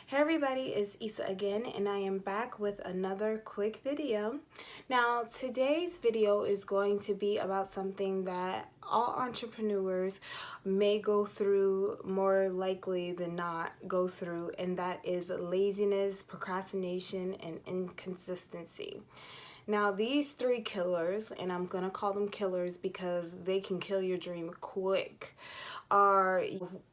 Hey everybody, it's Issa again, and I am back with another quick video. Now, today's video is going to be about something that all entrepreneurs may go through, more likely than not go through, and that is laziness, procrastination, and inconsistency. Now, these three killers, and I'm gonna call them killers because they can kill your dream quick, are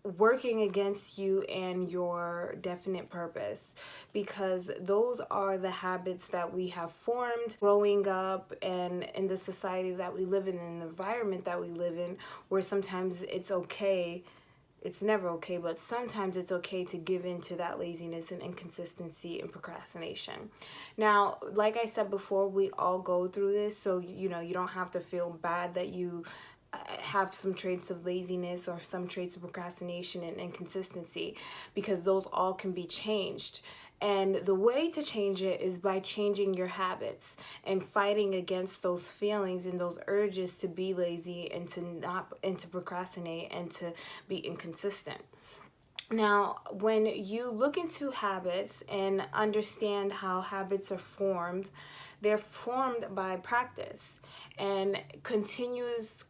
working against you and your definite purpose, because those are the habits that we have formed growing up and in the society that we live in, the environment that we live in, where sometimes it's okay. It's never okay, but sometimes it's okay to give in to that laziness and inconsistency and procrastination. Now, like I said before, we all go through this, so you don't have to feel bad that you have some traits of laziness or some traits of procrastination and inconsistency, because those all can be changed. And the way to change it is by changing your habits and fighting against those feelings and those urges to be lazy and to procrastinate and to be inconsistent. Now, when you look into habits and understand how habits are formed, they're formed by practice and continuous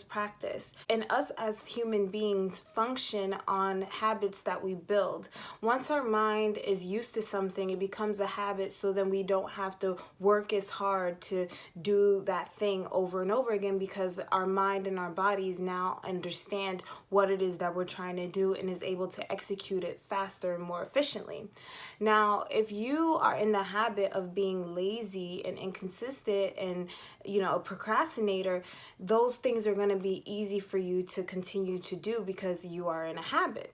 practice. And us as human beings function on habits that we build. Once our mind is used to something, it becomes a habit, so then we don't have to work as hard to do that thing over and over again, because our mind and our bodies now understand what it is that we're trying to do and is able to execute it faster and more efficiently. Now, if you are in the habit of being lazy and inconsistent and a procrastinator, those things are going to be easy for you to continue to do because you are in a habit.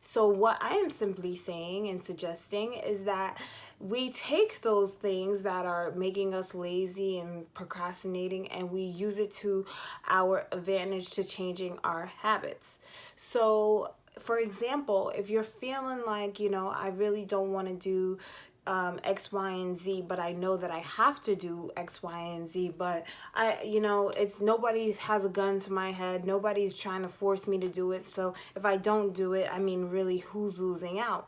So what I am simply saying and suggesting is that we take those things that are making us lazy and procrastinating, and we use it to our advantage to changing our habits. So for example, if you're feeling like, I really don't want to do X, Y, and Z, but I know that I have to do X, Y, and Z, but it's nobody has a gun to my head. Nobody's trying to force me to do it. So if I don't do it, really, who's losing out?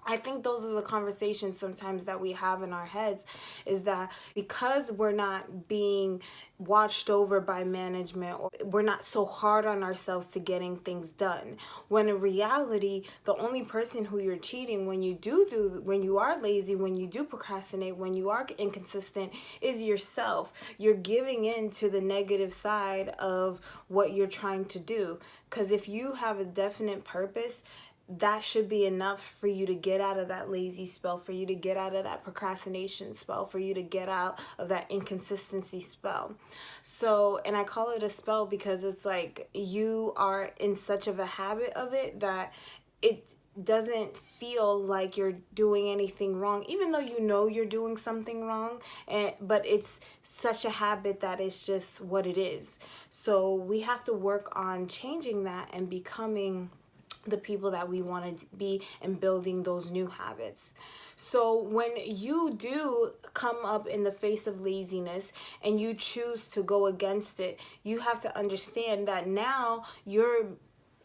I think those are the conversations sometimes that we have in our heads, is that because we're not being watched over by management, or we're not so hard on ourselves to getting things done, when in reality, the only person who you're cheating when you are lazy, when you do procrastinate, when you are inconsistent, is yourself. You're giving in to the negative side of what you're trying to do, because if you have a definite purpose, that should be enough for you to get out of that lazy spell, for you to get out of that procrastination spell, for you to get out of that inconsistency spell. So, and I call it a spell because it's like you are in such of a habit of it that it doesn't feel like you're doing anything wrong, even though you're doing something wrong, but it's such a habit that it's just what it is. So we have to work on changing that and becoming the people that we want to be and building those new habits. So when you do come up in the face of laziness and you choose to go against it, you have to understand that now you're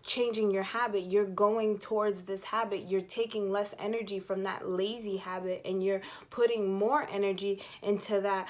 changing your habit. You're going towards this habit. You're taking less energy from that lazy habit and you're putting more energy into that,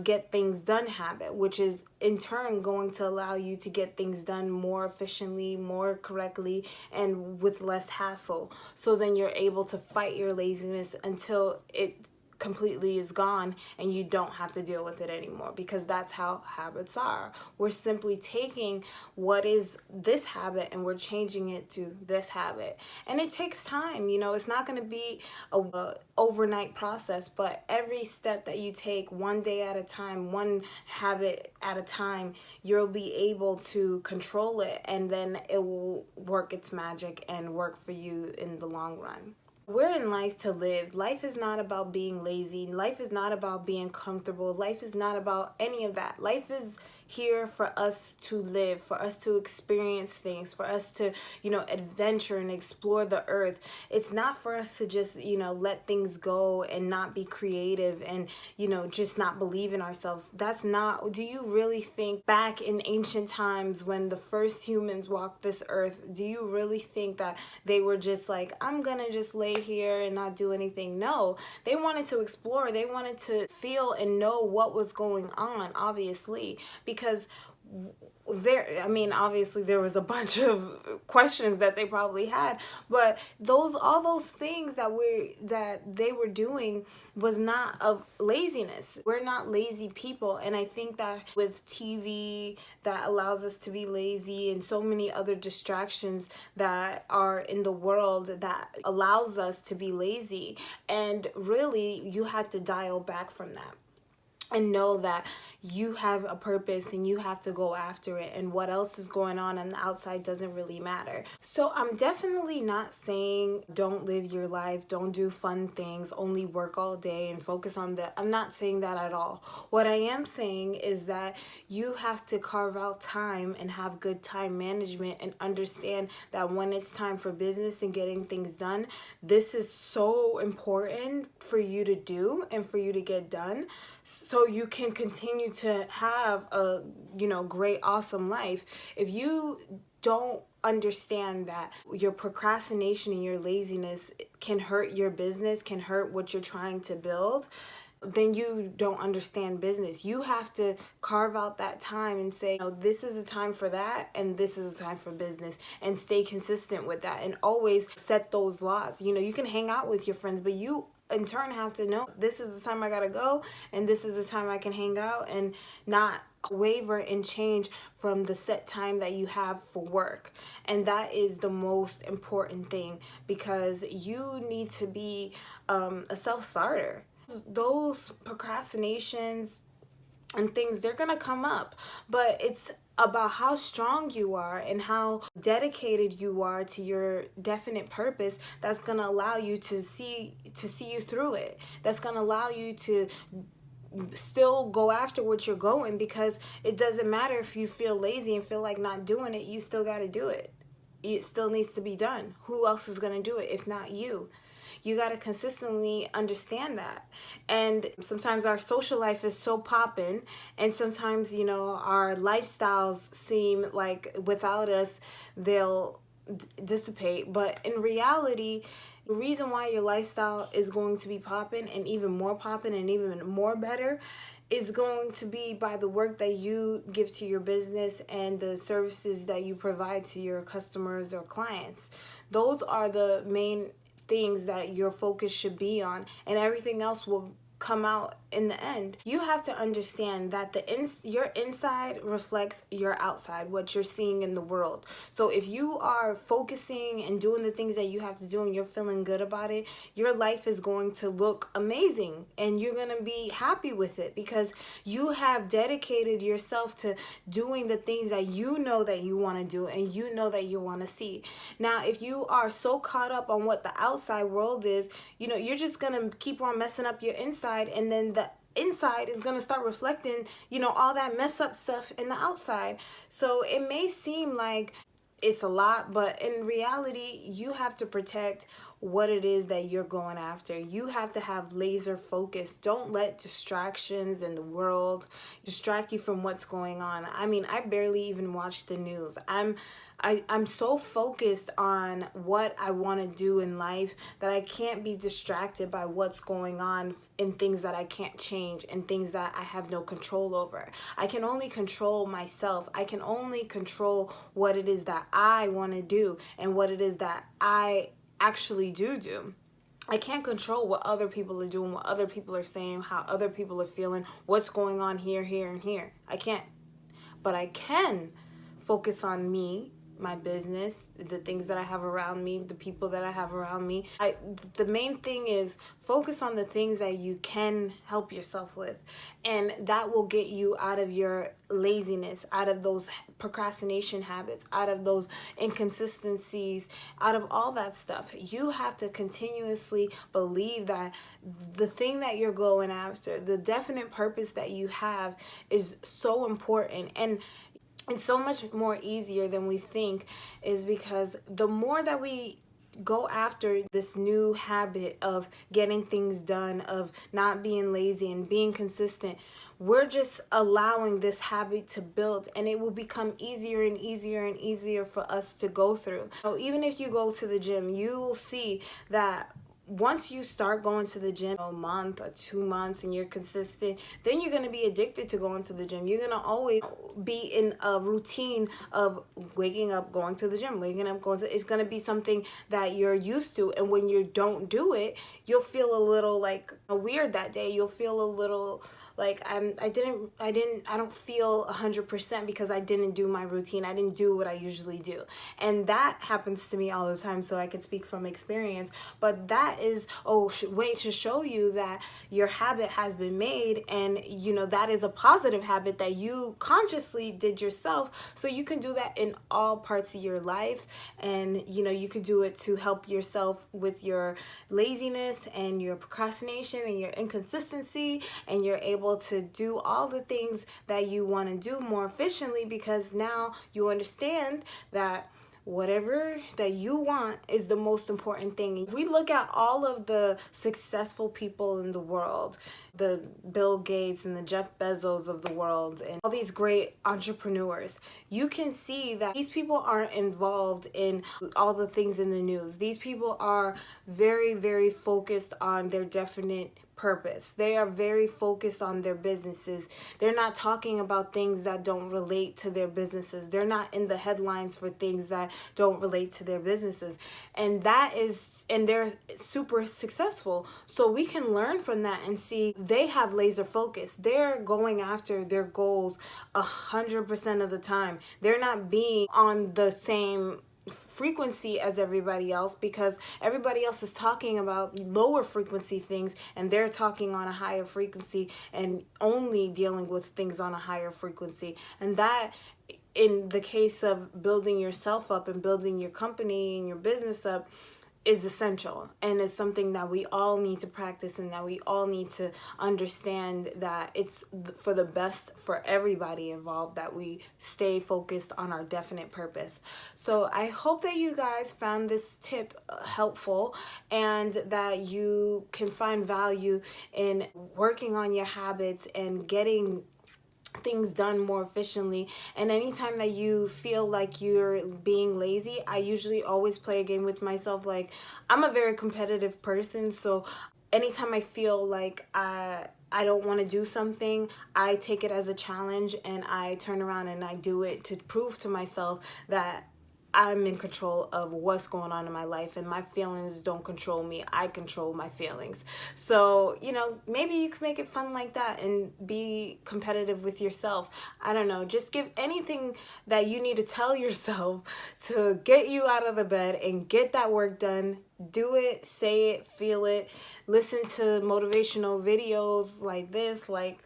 get things done habit, which is in turn going to allow you to get things done more efficiently, more correctly, and with less hassle. So then you're able to fight your laziness until it completely is gone and you don't have to deal with it anymore, because that's how habits are. We're simply taking what is this habit and we're changing it to this habit, and it takes time. It's not going to be a overnight process, but every step that you take, one day at a time, one habit at a time, you'll be able to control it, and then it will work its magic and work for you in the long run. We're in life to live. Life is not about being lazy. Life is not about being comfortable. Life is not about any of that. Life is here for us to live, for us to experience things, for us to, adventure and explore the earth. It's not for us to just, let things go and not be creative and, just not believe in ourselves. That's not, do you really think back in ancient times when the first humans walked this earth, do you really think that they were just like, I'm gonna just lay here and not do anything? No, they wanted to explore. They wanted to feel and know what was going on, obviously, because obviously there was a bunch of questions that they probably had, but all those things that they were doing was not of laziness. We're not lazy people, and I think that with TV that allows us to be lazy and so many other distractions that are in the world that allows us to be lazy, and really you have to dial back from that and know that you have a purpose and you have to go after it, and what else is going on the outside doesn't really matter. So I'm definitely not saying don't live your life, don't do fun things, only work all day and focus on that. I'm not saying that at all. What I am saying is that you have to carve out time and have good time management and understand that when it's time for business and getting things done, this is so important for you to do and for you to get done, so you can continue to have a great, awesome life. If you don't understand that your procrastination and your laziness can hurt your business, can hurt what you're trying to build, then you don't understand business. You have to carve out that time and say, this is a time for that and this is a time for business, and stay consistent with that and always set those laws. You can hang out with your friends, but you in turn have to know this is the time I gotta go and this is the time I can hang out, and not waver and change from the set time that you have for work. And that is the most important thing, because you need to be a self-starter. Those procrastinations and things, they're gonna come up, but it's about how strong you are and how dedicated you are to your definite purpose that's gonna allow you to see you through it. That's gonna allow you to still go after what you're going, because it doesn't matter if you feel lazy and feel like not doing it. You still got to do it. It still needs to be done. Who else is going to do it if not you? You got to consistently understand that. And sometimes our social life is so poppin', and sometimes our lifestyles seem like without us they'll dissipate, but in reality, the reason why your lifestyle is going to be popping and even more popping and even more better is going to be by the work that you give to your business and the services that you provide to your customers or clients. Those are the main things that your focus should be on, and everything else will come out in the end. You have to understand that your inside reflects your outside, what you're seeing in the world. So if you are focusing and doing the things that you have to do and you're feeling good about it, your life is going to look amazing and you're going to be happy with it, because you have dedicated yourself to doing the things that you know that you want to do and you know that you want to see. Now, if you are so caught up on what the outside world is, you're just going to keep on messing up your inside, and then the inside is going to start reflecting, all that mess up stuff in the outside. So it may seem like it's a lot, but in reality, you have to protect what it is that you're going after. You have to have laser focus. Don't let distractions in the world distract you from what's going on. I barely even watch the news. I'm so focused on what I want to do in life that I can't be distracted by what's going on in things that I can't change and things that I have no control over. I can only control myself. I can only control what it is that I want to do and what it is that I actually do. I can't control what other people are doing, what other people are saying, how other people are feeling, what's going on here, and here. I can't. But I can focus on me, my business, the things that I have around me, the people that I have around me. The main thing is focus on the things that you can help yourself with, and that will get you out of your laziness, out of those procrastination habits, out of those inconsistencies, out of all that stuff. You have to continuously believe that the thing that you're going after, the definite purpose that you have, is so important. And it's so much more easier than we think, is because the more that we go after this new habit of getting things done, of not being lazy and being consistent, we're just allowing this habit to build, and it will become easier and easier and easier for us to go through. So even if you go to the gym, you'll see that once you start going to the gym a month or 2 months and you're consistent, then you're going to be addicted to going to the gym. You're going to always be in a routine of waking up, going to the gym, waking up, going to, it's going to be something that you're used to. And when you don't do it, you'll feel a little like weird that day. You'll feel a little like I don't feel 100% because I didn't do my routine. I didn't do what I usually do. And that happens to me all the time, so I can speak from experience. But that is way to show you that your habit has been made, and you know that is a positive habit that you consciously did yourself. So you can do that in all parts of your life, and you know you could do it to help yourself with your laziness and your procrastination and your inconsistency, and you're able to do all the things that you want to do more efficiently, because now you understand that whatever that you want is the most important thing. If we look at all of the successful people in the world, the Bill Gates and the Jeff Bezos of the world and all these great entrepreneurs, you can see that these people aren't involved in all the things in the news. These people are very, very focused on their definite purpose. They are very focused on their businesses. They're not talking about things that don't relate to their businesses. They're not in the headlines for things that don't relate to their businesses. And they're super successful. So we can learn from that and see they have laser focus. They're going after their goals 100% of the time. They're not being on the same frequency as everybody else, because everybody else is talking about lower frequency things and they're talking on a higher frequency and only dealing with things on a higher frequency. And that, in the case of building yourself up and building your company and your business up, is essential, and it's something that we all need to practice, and that we all need to understand that it's for the best for everybody involved that we stay focused on our definite purpose. So I hope that you guys found this tip helpful, and that you can find value in working on your habits and getting things done more efficiently. And anytime that you feel like you're being lazy, I usually always play a game with myself. Like, I'm a very competitive person, so anytime I feel like I don't want to do something, I take it as a challenge and I turn around and I do it to prove to myself that I'm in control of what's going on in my life, and my feelings don't control me. I control my feelings. So, you know, maybe you can make it fun like that and be competitive with yourself. I don't know. Just give anything that you need to tell yourself to get you out of the bed and get that work done. Do it, say it, feel it. Listen to motivational videos like this, like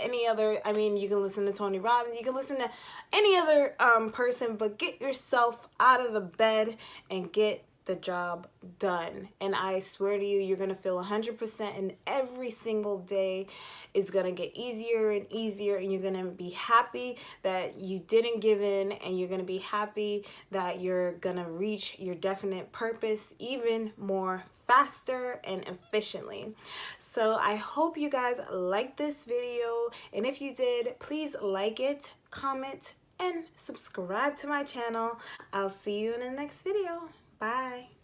any other. I mean, you can listen to Tony Robbins, you can listen to any other person, but get yourself out of the bed and get the job done. And I swear to you, you're gonna feel 100%, and every single day is gonna get easier and easier, and you're gonna be happy that you didn't give in, and you're gonna be happy that you're gonna reach your definite purpose even more faster and efficiently. So I hope you guys liked this video, and if you did, please like it, comment, and subscribe to my channel. I'll see you in the next video. Bye.